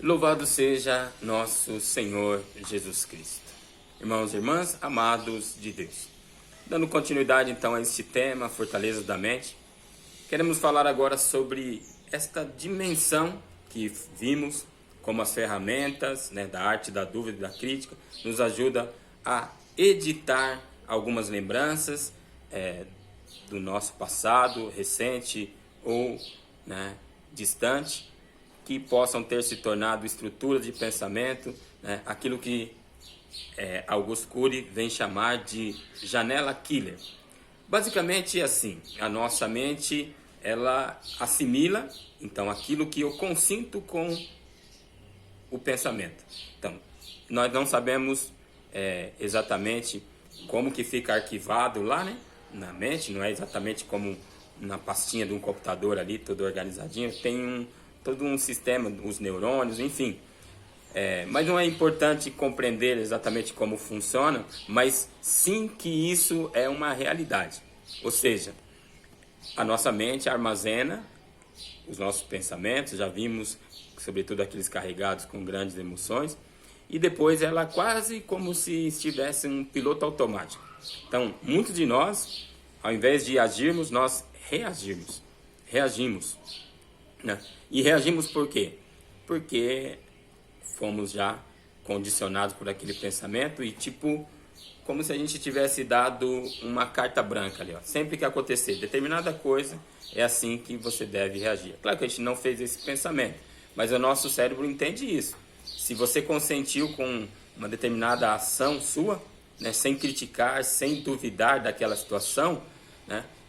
Louvado seja nosso Senhor Jesus Cristo. Irmãos e irmãs, amados de Deus. Dando continuidade então a este tema, Fortaleza da Mente, queremos falar agora sobre esta dimensão que vimos, como as ferramentas da arte da dúvida e da crítica, nos ajuda a editar algumas lembranças do nosso passado, recente ou distante, que possam ter se tornado estruturas de pensamento, aquilo que Augusto Cury vem chamar de janela killer. Basicamente assim, a nossa mente ela assimila então aquilo que eu consinto com o pensamento. Então, nós não sabemos exatamente como que fica arquivado lá, na mente, não é exatamente como na pastinha de um computador ali, tudo organizadinho, tem todo um sistema, os neurônios, enfim. Mas não é importante compreender exatamente como funciona, mas sim que isso é uma realidade. Ou seja, a nossa mente armazena os nossos pensamentos, já vimos, sobretudo aqueles carregados com grandes emoções, e depois ela quase como se estivesse um piloto automático. Então, muitos de nós, ao invés de agirmos, nós reagimos. E reagimos por quê? Porque fomos já condicionados por aquele pensamento e como se a gente tivesse dado uma carta branca ali, ó. Sempre que acontecer determinada coisa, é assim que você deve reagir. Claro que a gente não fez esse pensamento, mas o nosso cérebro entende isso. Se você consentiu com uma determinada ação sua, sem criticar, sem duvidar daquela situação,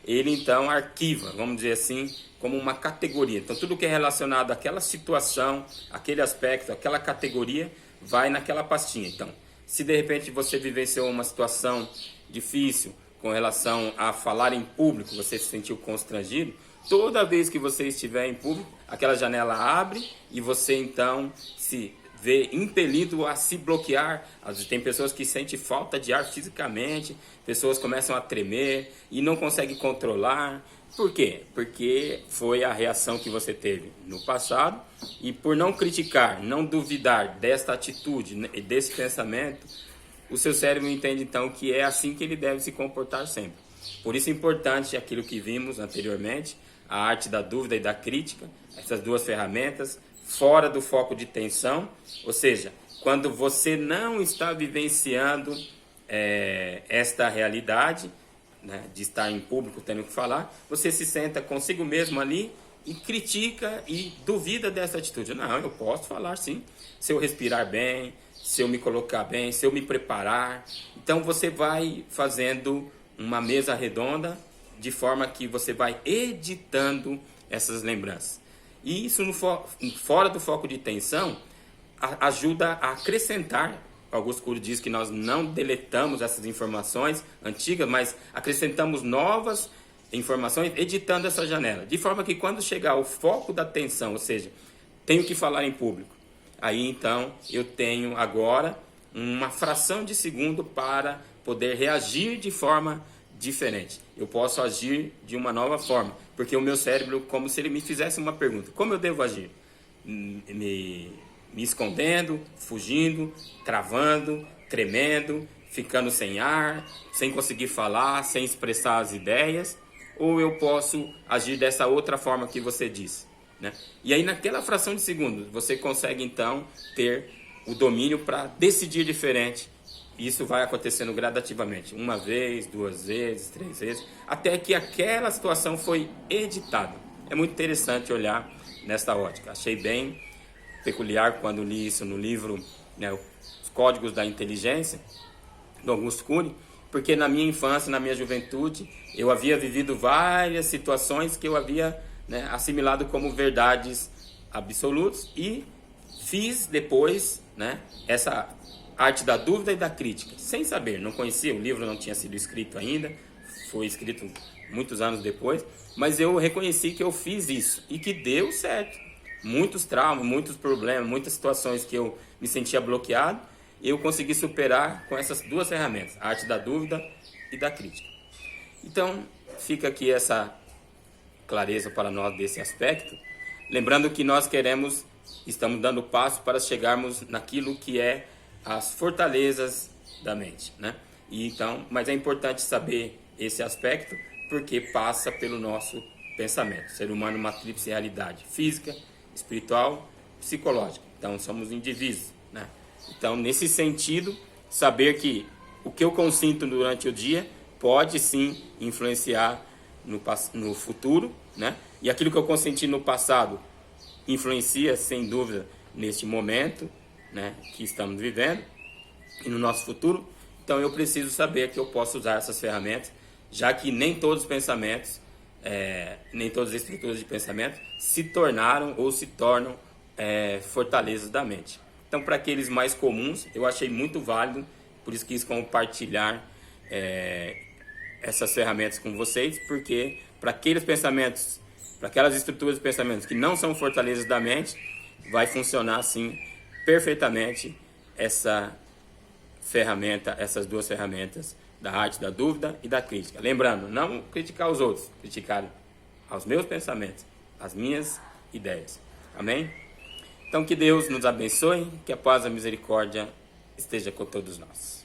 ele então arquiva, vamos dizer assim, como uma categoria. Então tudo que é relacionado àquela situação, aquele aspecto, aquela categoria, vai naquela pastinha. Então, se de repente você vivenciou uma situação difícil com relação a falar em público, você se sentiu constrangido, toda vez que você estiver em público, aquela janela abre e você então se vê impelido a se bloquear. Tem pessoas que sentem falta de ar fisicamente, pessoas começam a tremer e não conseguem controlar. Por quê? Porque foi a reação que você teve no passado, e por não criticar, não duvidar desta atitude, desse pensamento, o seu cérebro entende então que é assim que ele deve se comportar sempre. Por isso é importante aquilo que vimos anteriormente, a arte da dúvida e da crítica, essas duas ferramentas, fora do foco de tensão, ou seja, quando você não está vivenciando esta realidade, de estar em público tendo que falar, você se senta consigo mesmo ali e critica e duvida dessa atitude. Não, eu posso falar sim, se eu respirar bem, se eu me colocar bem, se eu me preparar. Então você vai fazendo uma mesa redonda de forma que você vai editando essas lembranças. E isso fora do foco de tensão ajuda a acrescentar. Augusto Cury diz que nós não deletamos essas informações antigas, mas acrescentamos novas informações editando essa janela. De forma que quando chegar o foco da tensão, ou seja, tenho que falar em público, aí então eu tenho agora uma fração de segundo para poder reagir de forma diferente. Eu posso agir de uma nova forma, porque o meu cérebro, como se ele me fizesse uma pergunta: como eu devo agir? Me escondendo, fugindo, travando, tremendo, ficando sem ar, sem conseguir falar, sem expressar as ideias, ou eu posso agir dessa outra forma que você disse, E aí naquela fração de segundo você consegue então ter o domínio para decidir diferente. Isso vai acontecendo gradativamente, uma vez, duas vezes, três vezes, até que aquela situação foi editada. É muito interessante olhar nesta ótica. Achei bem peculiar quando li isso no livro, Os Códigos da Inteligência, do Augusto Cury, porque na minha infância, na minha juventude, eu havia vivido várias situações que eu havia assimilado como verdades absolutas e fiz depois essa arte da dúvida e da crítica, sem saber, não conhecia, o livro não tinha sido escrito ainda, foi escrito muitos anos depois, mas eu reconheci que eu fiz isso e que deu certo. Muitos traumas, muitos problemas, muitas situações que eu me sentia bloqueado, eu consegui superar com essas duas ferramentas, a arte da dúvida e da crítica. Então, fica aqui essa clareza para nós desse aspecto, lembrando que nós queremos estamos dando passo para chegarmos naquilo que é as fortalezas da mente, né? E então, mas é importante saber esse aspecto porque passa pelo nosso pensamento. O ser humano é uma tríplice realidade: física, espiritual, psicológica. Então somos indivíduos, né? Então, nesse sentido, saber que o que eu consinto durante o dia pode sim influenciar no futuro, né? E aquilo que eu consenti no passado influencia, sem dúvida, neste momento, né, que estamos vivendo e no nosso futuro. Então eu preciso saber que eu posso usar essas ferramentas, já que nem todos os pensamentos, nem todas as estruturas de pensamento se tornaram ou se tornam fortalezas da mente. Então, para aqueles mais comuns, eu achei muito válido, por isso quis compartilhar essas ferramentas com vocês, porque para aqueles pensamentos, para aquelas estruturas de pensamentos que não são fortalezas da mente, vai funcionar assim perfeitamente essa ferramenta, essas duas ferramentas da arte da dúvida e da crítica. Lembrando, não criticar os outros, criticar aos meus pensamentos, as minhas ideias. Amém? Então que Deus nos abençoe, que a paz e a misericórdia esteja com todos nós.